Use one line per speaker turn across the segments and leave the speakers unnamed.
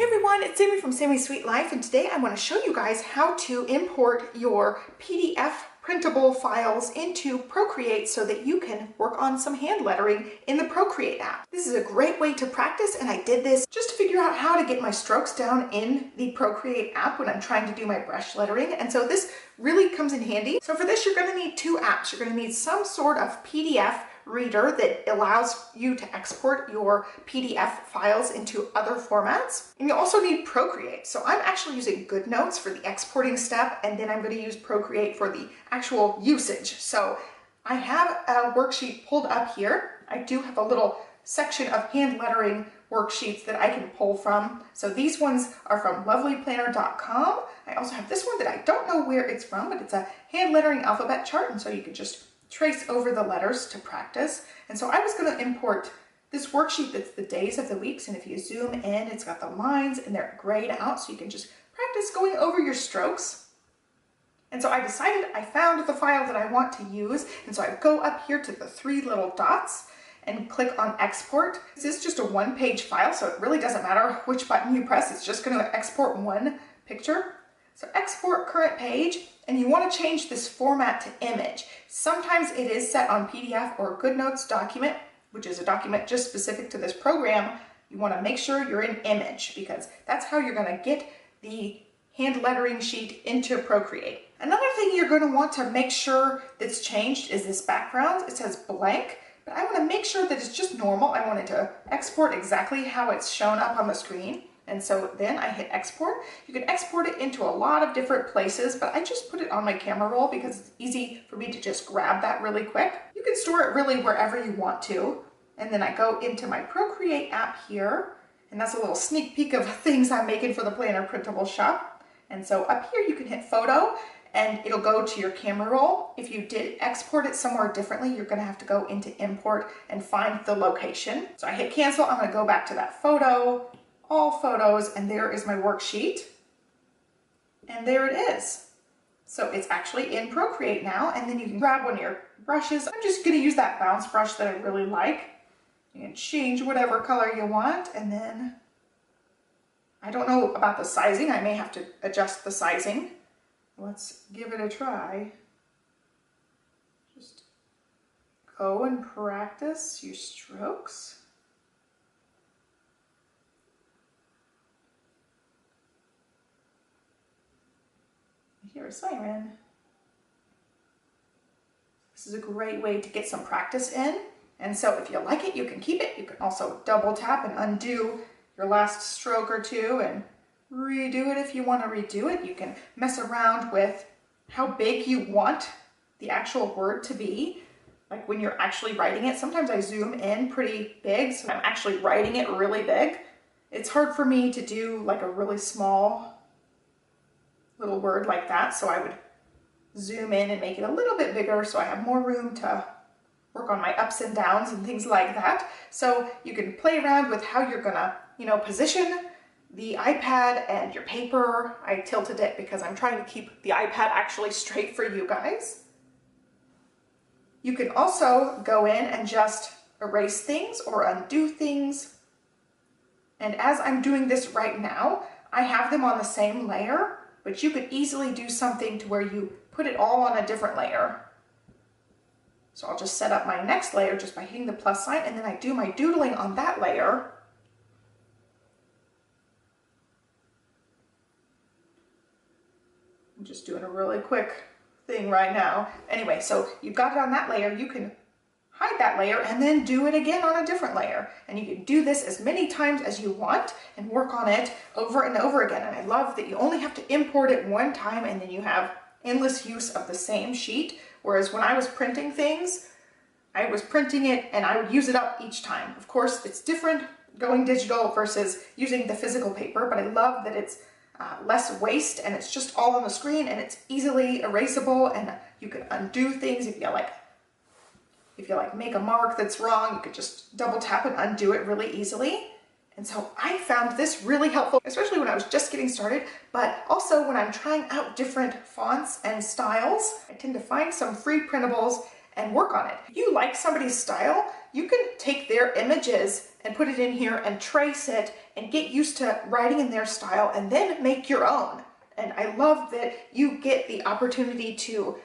Hey everyone, it's Sami from Sami's Sweet Life, and today I want to show you guys how to import your PDF printable files into Procreate so that you can work on some hand lettering in the Procreate app. This is a great way to practice, and I did this just to figure out how to get my strokes down in the Procreate app when I'm trying to do my brush lettering, and so this really comes in handy. So for this, you're going to need two apps. You're going to need some sort of PDF reader that allows you to export your PDF files into other formats. And you also need Procreate. So I'm actually using GoodNotes for the exporting step, and then I'm going to use Procreate for the actual usage. So I have a worksheet pulled up here. I do have a little section of hand lettering worksheets that I can pull from. So these ones are from lovelyplanner.com. I also have this one that I don't know where it's from, but it's a hand lettering alphabet chart, and so you can just trace over the letters to practice. And so I was going to import this worksheet that's the days of the weeks, and if you zoom in, it's got the lines and they're grayed out, so you can just practice going over your strokes. And so I decided I found the file that I want to use, and so I go up here to the three little dots and click on export. This is just a one-page file, so it really doesn't matter which button you press, it's just going to export one picture. So export current page, and you want to change this format to image. Sometimes it is set on PDF or GoodNotes document, which is a document just specific to this program. You want to make sure you're in image because that's how you're going to get the hand lettering sheet into Procreate. Another thing you're going to want to make sure that's changed is this background. It says blank, but I want to make sure that it's just normal. I want it to export exactly how it's shown up on the screen. And so then I hit export. You can export it into a lot of different places, but I just put it on my camera roll because it's easy for me to just grab that really quick. You can store it really wherever you want to. And then I go into my Procreate app here, and that's a little sneak peek of things I'm making for the Planner Printable shop. And so up here you can hit photo and it'll go to your camera roll. If you did export it somewhere differently, you're gonna have to go into import and find the location. So I hit cancel, I'm gonna go back to that photo, all photos, and there is my worksheet. And there it is. So it's actually in Procreate now, and then you can grab one of your brushes. I'm just gonna use that bounce brush that I really like. You can change whatever color you want, and then I don't know about the sizing. I may have to adjust the sizing. Let's give it a try. Just go and practice your strokes. Here is Simon. This is a great way to get some practice in. And so if you like it, you can keep it. You can also double tap and undo your last stroke or two and redo it if you want to redo it. You can mess around with how big you want the actual word to be. Like when you're actually writing it, sometimes I zoom in pretty big, so I'm actually writing it really big. It's hard for me to do like a really small little word like that, so I would zoom in and make it a little bit bigger so I have more room to work on my ups and downs and things like that. So you can play around with how you're gonna, position the iPad and your paper. I tilted it because I'm trying to keep the iPad actually straight for you guys. You can also go in and just erase things or undo things. And as I'm doing this right now, I have them on the same layer, but you could easily do something to where you put it all on a different layer. So I'll just set up my next layer just by hitting the plus sign, and then I do my doodling on that layer. I'm just doing a really quick thing right now. Anyway, so you've got it on that layer. You can hide that layer and then do it again on a different layer. And you can do this as many times as you want and work on it over and over again. And I love that you only have to import it one time and then you have endless use of the same sheet. Whereas when I was printing things, I was printing it and I would use it up each time. Of course, it's different going digital versus using the physical paper, but I love that it's less waste and it's just all on the screen and it's easily erasable, and you can undo things if you make a mark that's wrong. You could just double tap and undo it really easily. And so I found this really helpful, especially when I was just getting started, but also when I'm trying out different fonts and styles. I tend to find some free printables and work on it. If you like somebody's style, you can take their images and put it in here and trace it and get used to writing in their style and then make your own. And I love that you get the opportunity to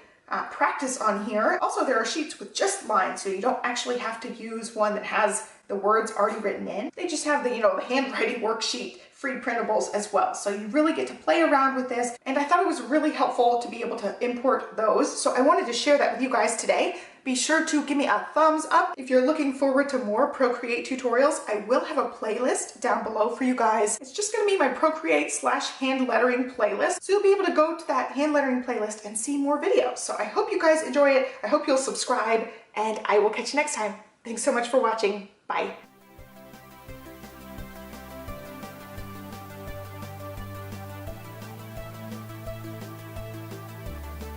practice on here. Also, there are sheets with just lines, so you don't actually have to use one that has the words already written in. They just have the, the handwriting worksheet, free printables as well. So you really get to play around with this. And I thought it was really helpful to be able to import those. So I wanted to share that with you guys today. Be sure to give me a thumbs up. If you're looking forward to more Procreate tutorials, I will have a playlist down below for you guys. It's just gonna be my Procreate/hand lettering playlist. So you'll be able to go to that hand lettering playlist and see more videos. So I hope you guys enjoy it. I hope you'll subscribe, and I will catch you next time. Thanks so much for watching. Bye.